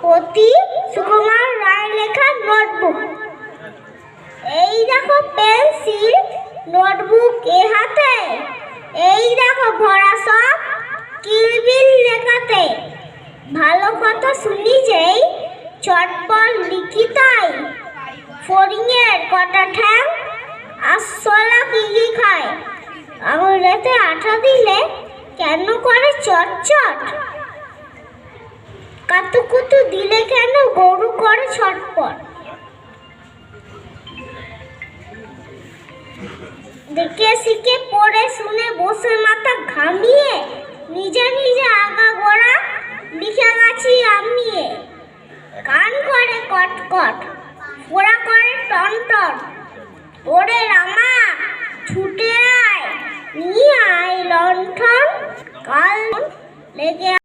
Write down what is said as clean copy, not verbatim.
প্রতি সুকুমার রায় লেখা নোটবুক। এই দেখো পেন্সিল, নোটবুক এ হাতে, এই দেখো ভরা সব কিলবিল লেখাতে। ভালো কথা শুনি যেই চটপট লিখি তাই, ফড়িংয়ের কটা ঠ্যাং আরশোলা কি কি খায়। আঙুলেতে আঠা দিলে কেন করে চটচট, কাতুকুতু দিলে কেন গরু করে ছটপট। দেখে শিখে পড়ে শুনে বসে মাথা ঘামিয়ে নিজে নিজে আগা গোড়া লিখে গেছি আমি। কান করে কটকট, ফোড়া করে টনটন, ওরে রামা ছুটে আয় নিয়ে আয় লণ্ঠন, কাল লেগে